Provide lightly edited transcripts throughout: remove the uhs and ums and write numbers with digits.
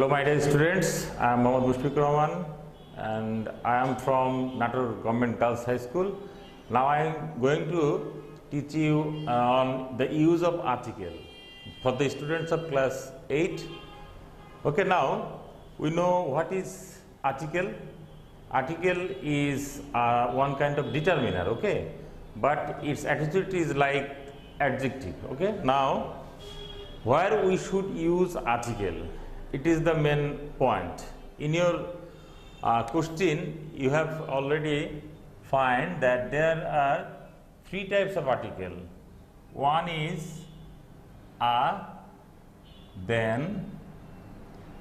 Hello my dear students, I am Mohammad Mushfiq Rahman and I am from Nator Government Girls High School. Now I am going to teach you on the use of article for the students of class 8. Okay, now we know what is article. Article is one kind of determiner, okay, but its attitude is like adjective. Okay, now where we should use article, it is the main point. In your question, you have already find that there are three types of article. One is a, then,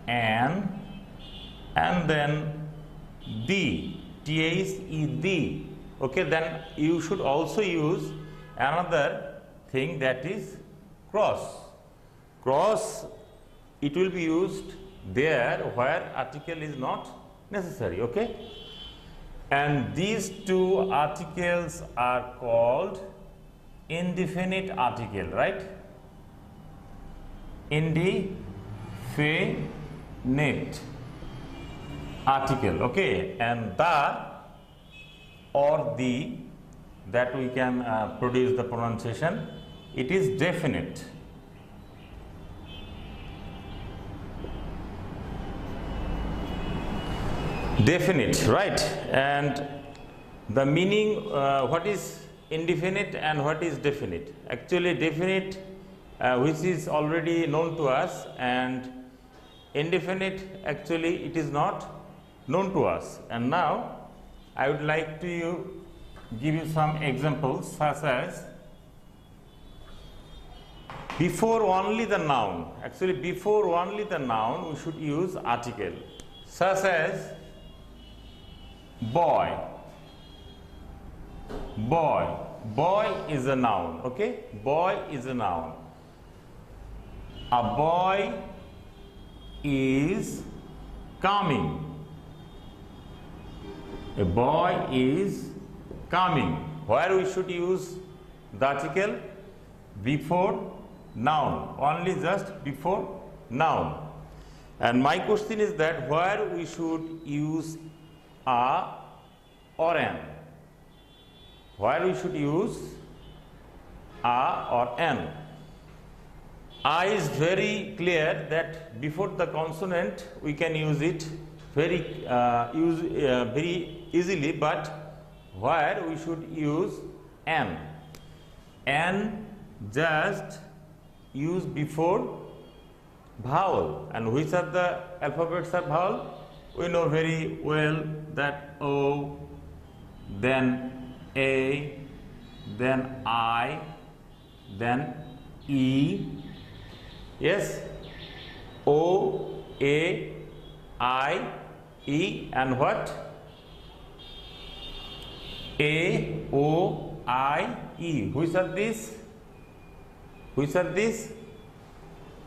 and then the, the. Okay, then you should also use another thing, that is cross. Cross, it will be used there where article is not necessary. Okay, and these two articles are called indefinite article, right? Indefinite article. Okay, and the or the, that we can produce the pronunciation, it is definite. Definite, right? And the meaning, what is indefinite and what is definite? Actually definite, which is already known to us, and indefinite, actually it is not known to us. And now I would like to give you some examples, such as before only the noun. Actually before only the noun we should use article, such as boy. Boy, boy is a noun. Okay, boy is a noun. A boy is coming. A boy is coming. Where we should use the article? Before noun, only just before noun. And my question is that where we should use a or an? Where we should use a or an? A is very clear that before the consonant we can use it very easily, but where we should use an? An just use before vowel. And which are the alphabets are vowel? We know very well that O, then A, then I, then E. Yes, O, A, I, E, and what? A, O, I, E. Which are these? Which are these?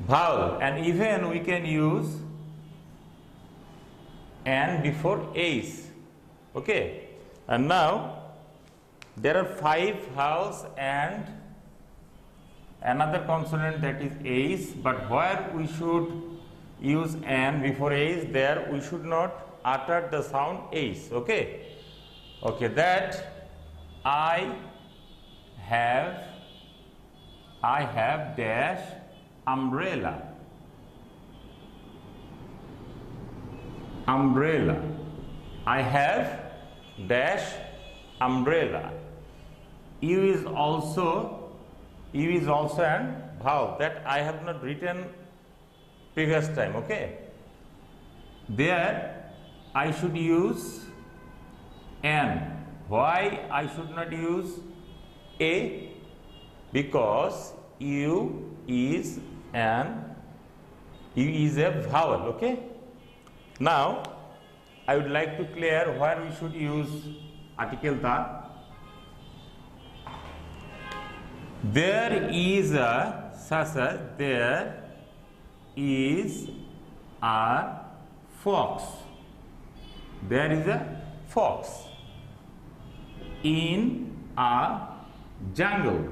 Vowel. And even we can use and before A's. Okay, and now there are 5 vowels and another consonant, that is A's, but where we should use an before A's, there we should not utter the sound A's. Okay, okay, that I have dash umbrella. Umbrella. I have dash umbrella. U is also an vowel that I have not written previous time. Okay, there I should use an. Why I should not use a? Because U is a vowel. Okay, now I would like to clear where we should use article the. There is a, such as there is a fox. There is a fox in a jungle.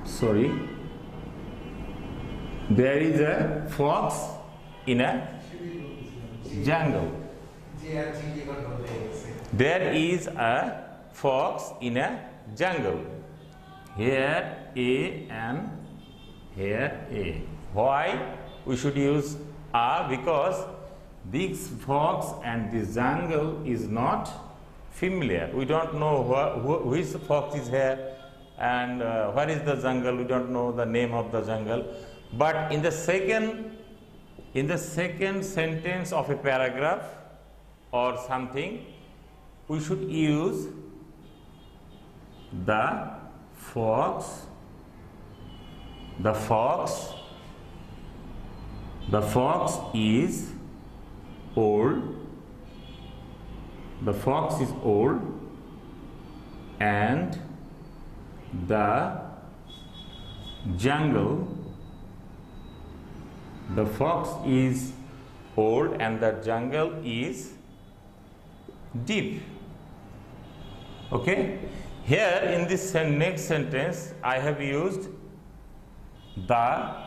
Sorry. There is a fox in a jungle. There is a fox in a jungle. Here A and here A. Why we should use A? Because this fox and this jungle is not familiar. We don't know which fox is here and where is the jungle. We don't know the name of the jungle. But in the second sentence of a paragraph or something, we should use the fox. The fox is old. The fox is old and the jungle. The fox is old and the jungle is deep. Okay? Here in this next sentence, I have used the, I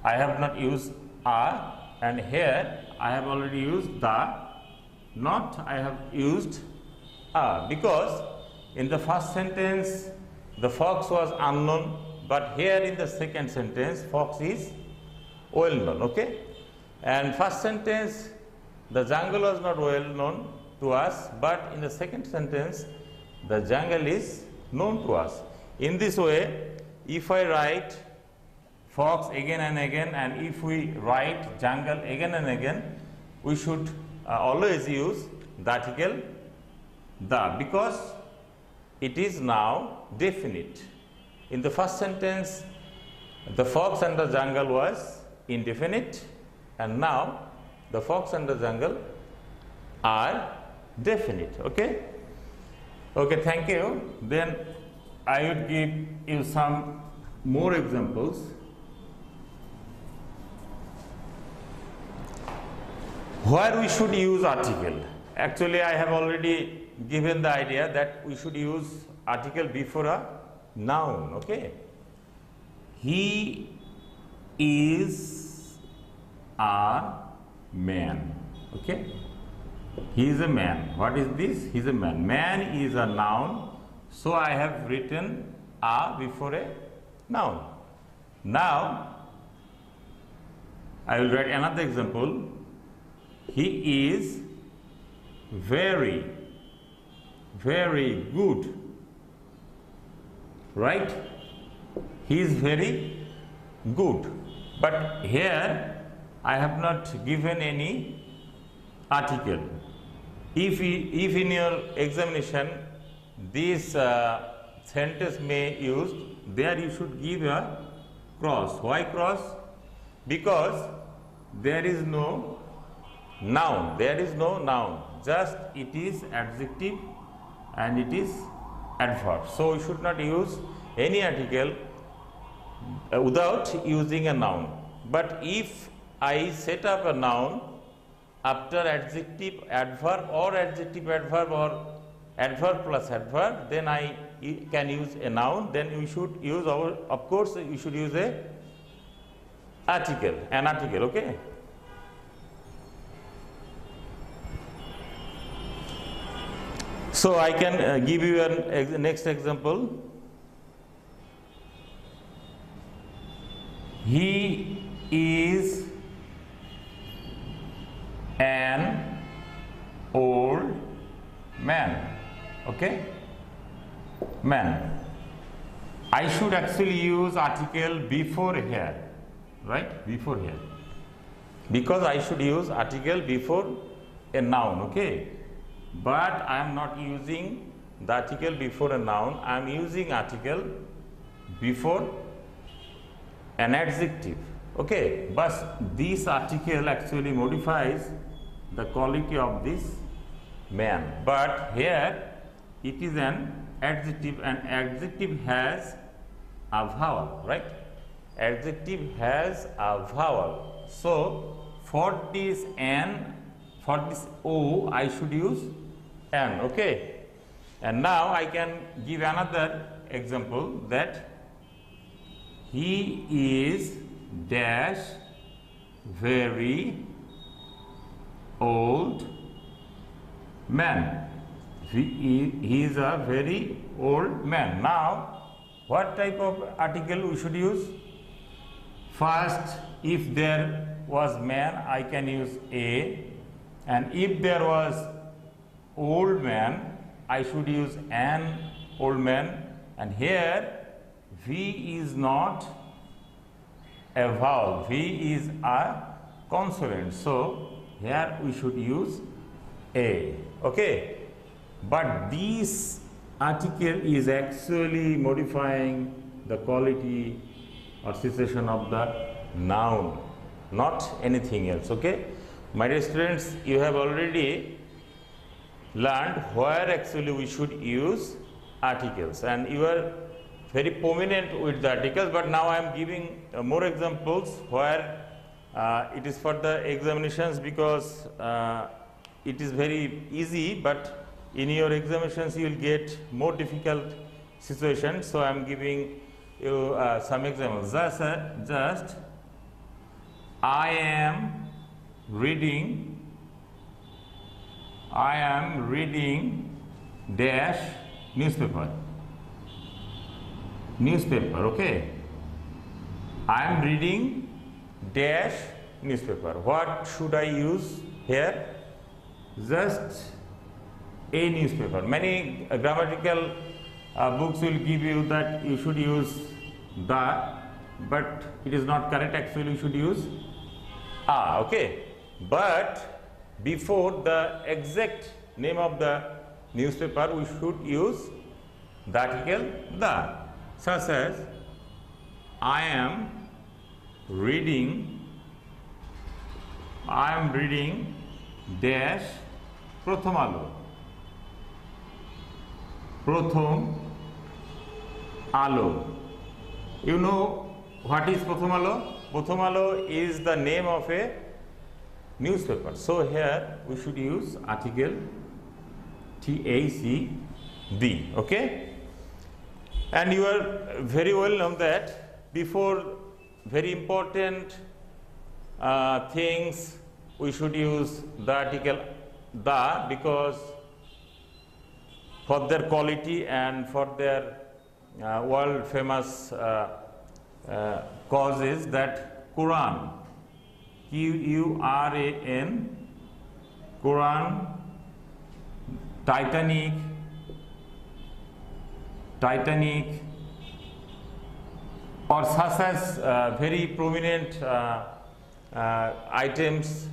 have not used a, and here I have already used the, not I have used a, because in the first sentence the fox was unknown, but here in the second sentence fox is well known. Okay? And first sentence the jungle was not well known to us, but in the second sentence the jungle is known to us. In this way, if I write fox again and again, and if we write jungle again and again, we should always use the article the, because it is now definite. In the first sentence, the fox and the jungle was indefinite, and now the fox and the jungle are definite. Okay? Okay, thank you. Then I would give you some more examples. Where we should use article. Actually, I have already given the idea that we should use article before a noun. Okay? He is a man. Okay? He is a man. What is this? He is a man. Man is a noun. So I have written a before a noun. Now I will write another example. He is very, very good. Right? He is very good. But here I have not given any article. If in your examination this sentence may use, there you should give a cross. Why cross? Because there is no noun. There is no noun. Just it is adjective and it is adverb. So we should not use any article without using a noun. But if I set up a noun after adjective adverb or adjective adverb or adverb plus adverb, then I can use a noun. Then we should use of course we should use a article, an article. Okay? So I can give you an next example. He is an old man. Okay? Man. I should actually use article before here. Right? Before here. Because I should use article before a noun. Okay? But I am not using the article before a noun. I am using article before an adjective. Okay? But this article actually modifies the quality of this man. But here it is an adjective, and adjective has a vowel, right? Adjective has a vowel. So for this N, for this O, I should use N. Okay? And now I can give another example, that he is dash very old man. He is a very old man. Now, what type of article we should use? First, if there was man, I can use a, and if there was old man, I should use an old man, and here V is not a vowel, V is a consonant, so here we should use a, okay. But this article is actually modifying the quality or situation of the noun, not anything else, okay. My dear students, you have already learned where actually we should use articles, and you are very prominent with the articles, but now I am giving more examples where it is for the examinations, because it is very easy, but in your examinations you will get more difficult situations. So I am giving you some examples. Just I am reading dash newspaper, okay. I am reading dash newspaper. What should I use here? Just a newspaper. Many grammatical books will give you that you should use the, but it is not correct. Actually, you should use a, okay. But before the exact name of the newspaper, we should use the article the, such as I am reading dash Prothom Alo. Prothom Alo. You know what is Prothom Alo? Prothom Alo is the name of a newspaper. So here we should use article TAC, okay. And you are very well known that before very important things we should use the article the, because for their quality and for their world famous causes, that Quran, Quran, Quran, Titanic, or such as very prominent items.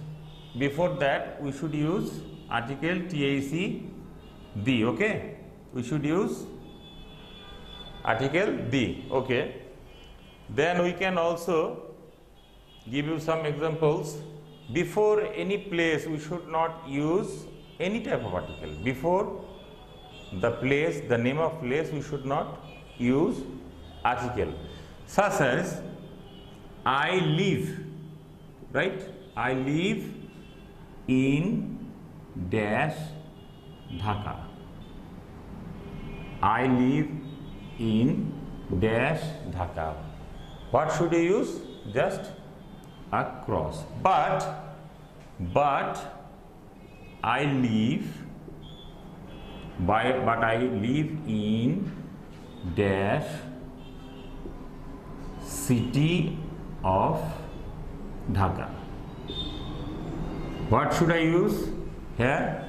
Before that we should use article TAC, okay. We should use article the, okay. Then we can also give you some examples. Before any place we should not use any type of article. Before the place, the name of place, we should not use article, such as I live, right? I live in dash Dhaka. I live in dash Dhaka. What should you use? Just a cross. But I live in dash city of Dhaka. What should I use here?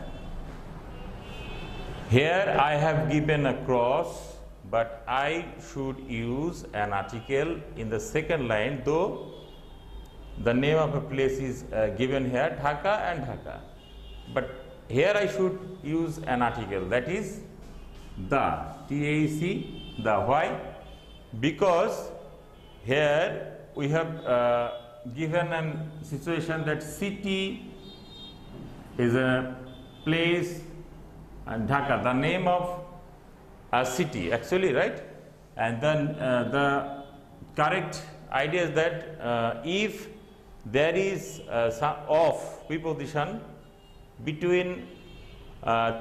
Here I have given a cross, but I should use an article in the second line, though the name of a place is given here, Dhaka and Dhaka. But here I should use an article, that is the, TAC, the. Why? Because here we have given a situation that city is a place and Dhaka, the name of a city actually, right? And then the correct idea is that if there is some of preposition between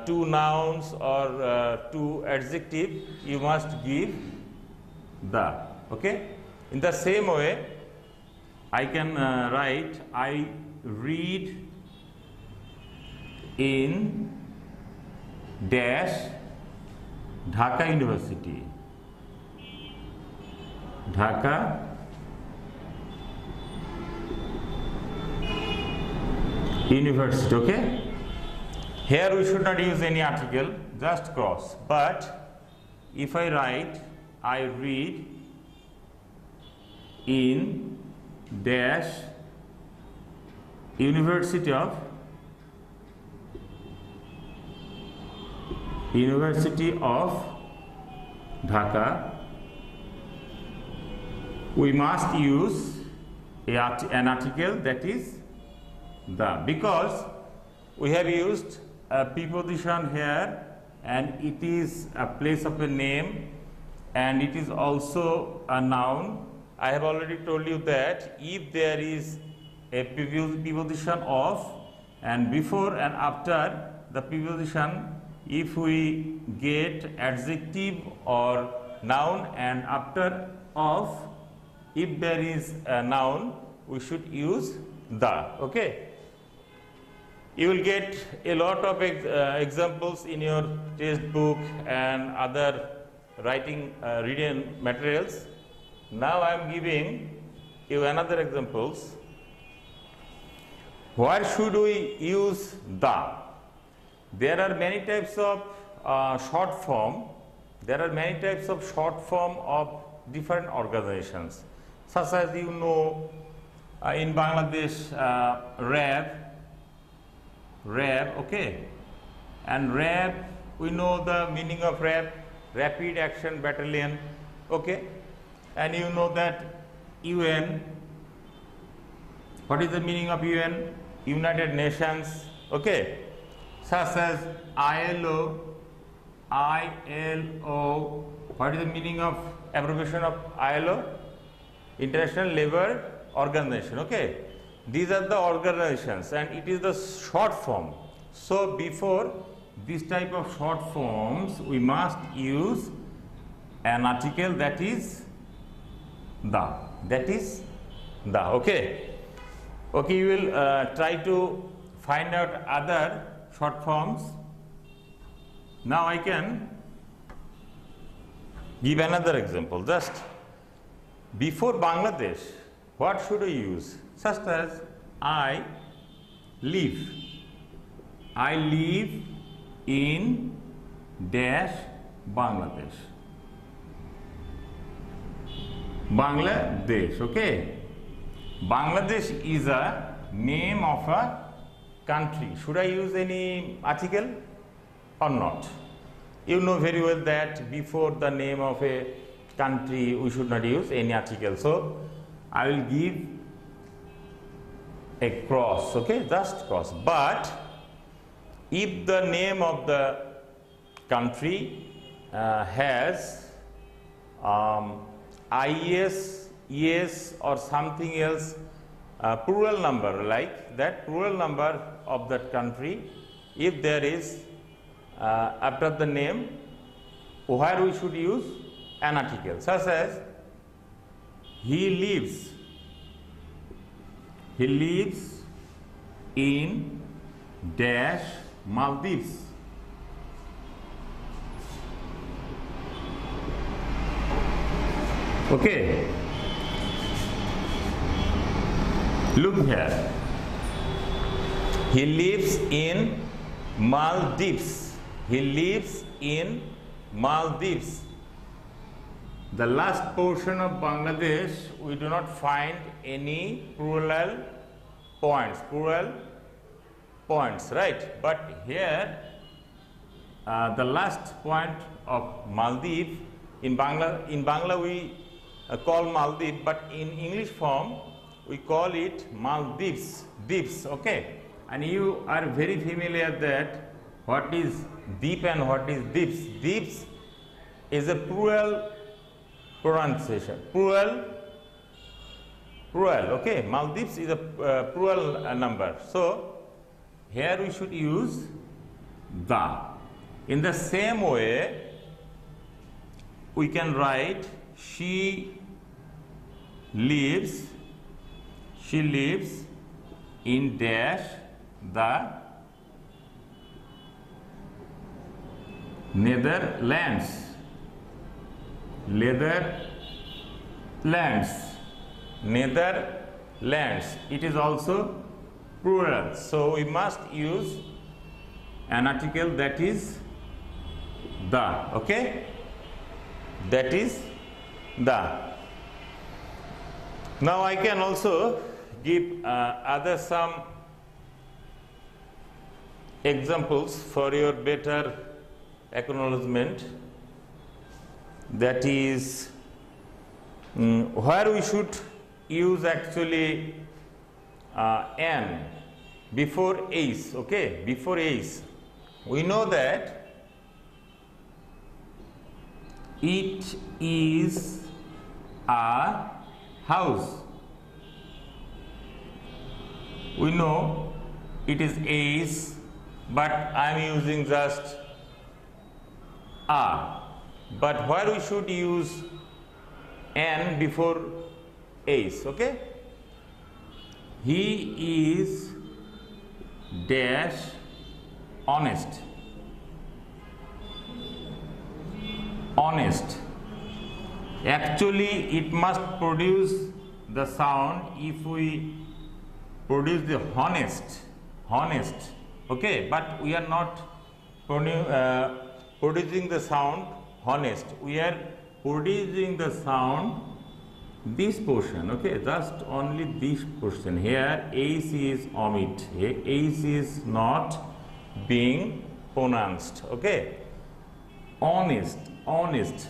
two nouns or two adjectives, you must give the, okay. In the same way, I can write I read in dash Dhaka University. Dhaka University, okay? Here we should not use any article, just cross. But if I write I read in dash University of Dhaka, we must use an article that is the, because we have used a preposition here and it is a place of a name and it is also a noun. I have already told you that if there is a preposition of and before and after the preposition, if we get adjective or noun and after of, if there is a noun, we should use the, okay? You will get a lot of examples in your textbook and other writing reading materials. Now I am giving you another examples. Where should we use the? There are many types of short form. There are many types of short form of different organizations. Such as you know, in Bangladesh, RAB, okay, and RAB, we know the meaning of RAB, Rapid Action Battalion, okay, and you know that UN, what is the meaning of UN? United Nations, okay, such as ILO, what is the meaning of abbreviation of ILO? International Labour Organization, okay. These are the organizations and it is the short form. So before this type of short forms, we must use an article that is the, okay. Okay, you will try to find out other short forms. Now I can give another example. Just before Bangladesh, what should I use? Such as I live in dash Bangladesh. Bangladesh, okay. Bangladesh is a name of a country. Should I use any article or not? You know very well that before the name of a country we should not use any article. So I will give a cross, okay, just cross. But if the name of the country has IS, ES or something else, plural number, like that plural number of that country, if there is after the name, where we should use an article, such as he lives in dash Maldives. Okay, look here, he lives in Maldives. He lives in Maldives. The last portion of Bangladesh, we do not find any plural points, right? But here, the last point of Maldives, in Bangla we call Maldives, but in English form, we call it Maldives, dips, okay? And you are very familiar that what is deep and what is dips. Dips is a plural pronunciation, plural, okay? Maldives is a plural number. So here we should use the. In the same way, we can write she lives She lives in dash the Netherlands. Netherlands. It is also plural. So we must use an article that is the. Okay? That is the. Now I can also give other some examples for your better acknowledgement. That is where we should use actually n before is. Okay, before is. We know that it is a house. We know it is, but I am using just a. But where we should use n before is. Okay, he is dash honest. Honest. Actually, it must produce the sound if we produce the honest. Okay, but we are not producing the sound honest. We are producing the sound this portion. Okay, just only this portion. Here ace is omit. Here ace is not being pronounced. Okay, honest,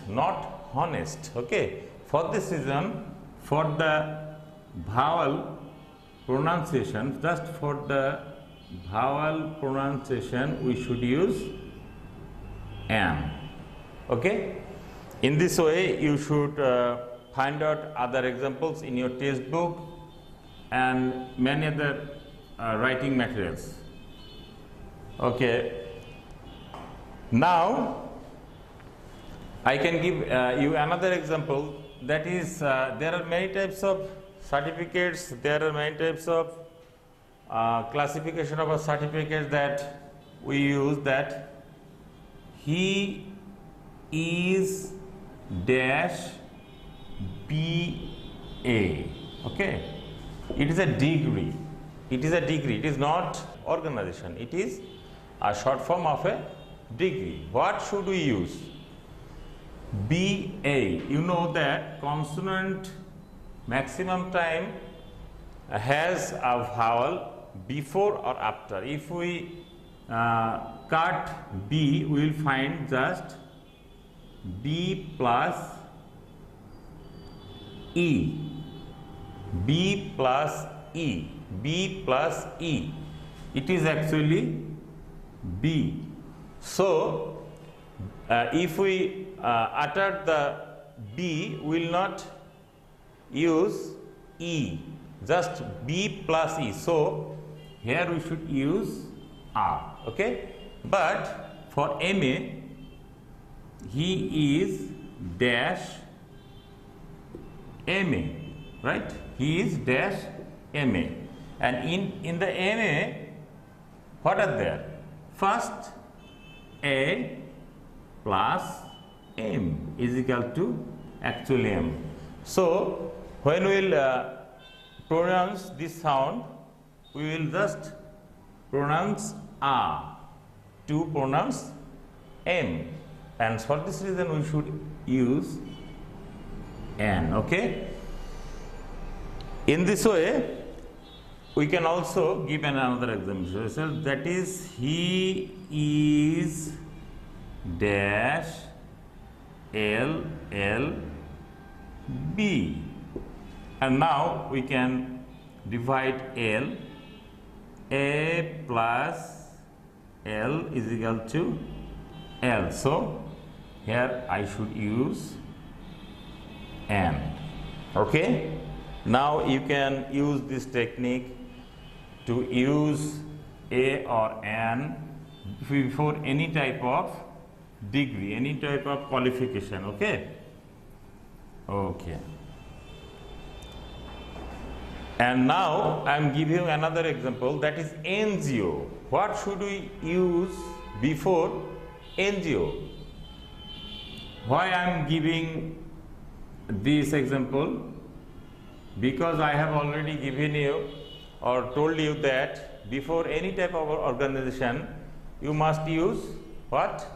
not honest. Okay, for this reason, for the vowel pronunciation, just for the vowel pronunciation, we should use n. Okay, in this way you should find out other examples in your textbook and many other writing materials. Okay, now I can give you another example. That is, there are many types of certificates, there are many types of classification of a certificate that we use. That he is dash BA. Okay, it is a degree. It is not organization. It is a short form of a degree. What should we use? BA. You know that consonant maximum time has a vowel before or after. If we cut B, we will find just B plus E. B plus E. B plus E. It is actually B. So if we utter the B, we will not use E, just B plus E. So here we should use R. Okay, but for MA, he is dash MA, right? He is dash MA, and in the MA, what are there? First, A plus M is equal to actually M. So when we will pronounce this sound, we will just pronounce A to pronounce M, and for this reason we should use N. Okay, in this way we can also give another example. So that is, he is dash LLB, and now we can divide L. A plus L is equal to L. So here I should use N. Okay, now you can use this technique to use A or N before any type of degree, any type of qualification. Okay. Okay. And now I am giving you another example, that is NGO. What should we use before NGO? Why I am giving this example? Because I have already given you or told you that before any type of organization you must use what?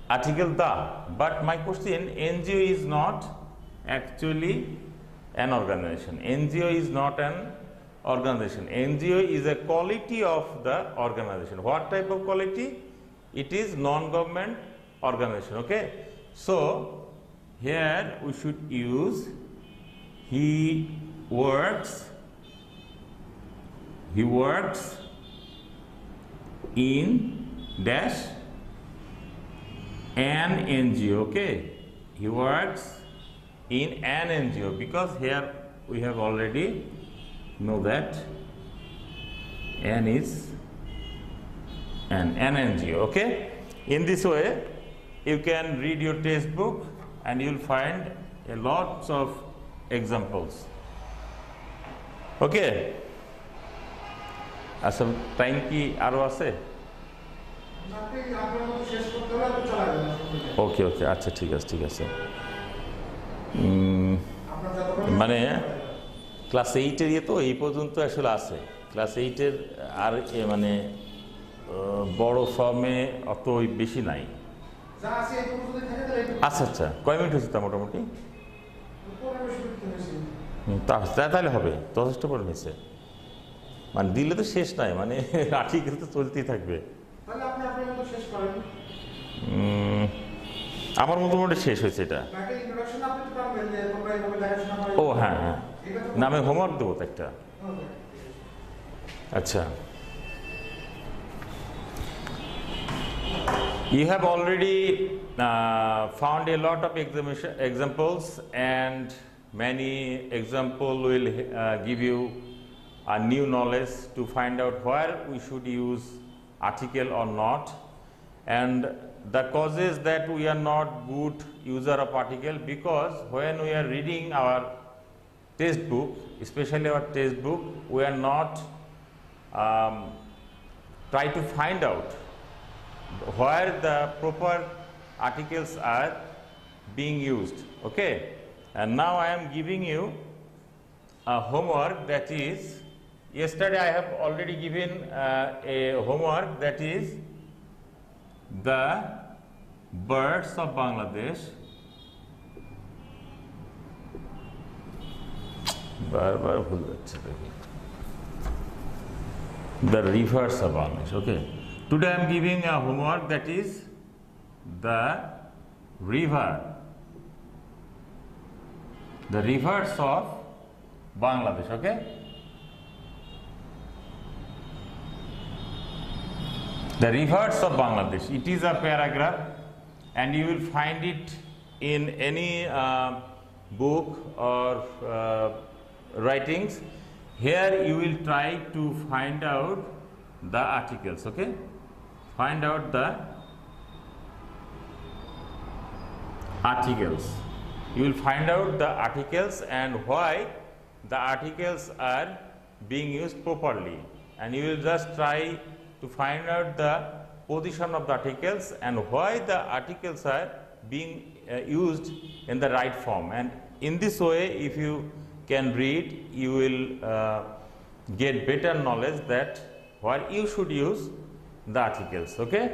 Article the. But my question, NGO is not actually an organization. NGO is not an organization. NGO is a quality of the organization. What type of quality? It is non-government organization. Okay. So here we should use he works in dash an NGO. Okay, he works in an NGO, because here we have already know that N is an NGO. Okay, in this way you can read your textbook and you will find a lot of examples. Okay, আচ্ছা time কি আরো আছে? ওকে ওকে, আচ্ছা ঠিক আছে ঠিক আছে। মানে ক্লাস 8-এর ইয়ে তো এই পর্যন্ত আসলে আছে। ক্লাস 8-এর আর মানে বড় ফর্মে অত বেশি নাই। আচ্ছা আচ্ছা, কয় মিনিট হয়েছে তা মোটামুটি? তাহলে হবে, যথেষ্ট পরে হয়েছে। মানে দিলে তো শেষ নাই, মানে আর্টিকেল তো চলতেই থাকবে। আমার মোটামুটি শেষ হয়েছে এটা। ও হ্যাঁ হ্যাঁ, না আমি হোমওয়ার্ক দেবো তো একটা। আচ্ছা, you have already found a lot of examples, and many examples will give you a new knowledge to find out where we should use article or not, and the causes that we are not good user of article, because when we are reading our textbook, especially our textbook, we are not try to find out where the proper articles are being used. Okay, and now I am giving you a homework, that is, yesterday I have already given a homework, that is the birds of Bangladesh, the rivers of Bangladesh. Okay, today I am giving a homework, that is the rivers of Bangladesh. Okay, the rivers of Bangladesh. It is a paragraph, and you will find it in any book or writings. Here you will try to find out the articles. Okay, find out the articles. You will find out the articles and why the articles are being used properly, and you will just try to find out the position of the articles and why the articles are being used in the right form. And in this way, if you can read, you will get better knowledge that where you should use the articles. Okay,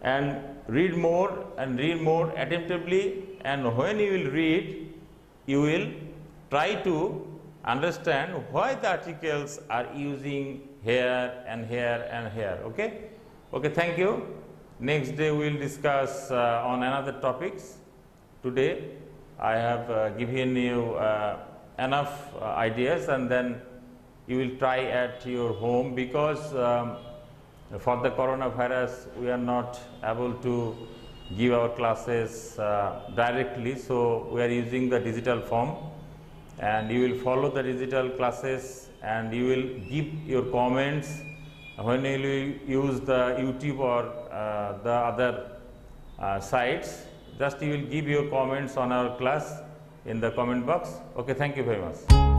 and read more and read more attentively, and when you will read, you will try to understand why the articles are using here and here and here. Okay, okay, thank you. Next day we will discuss on another topics. Today I have given you enough ideas, and then you will try at your home, because for the coronavirus we are not able to give our classes directly, so we are using the digital form, and you will follow the digital classes, and you will give your comments when you will use the YouTube or the other sites. Just you will give your comments on our class in the comment box. Okay, thank you very much.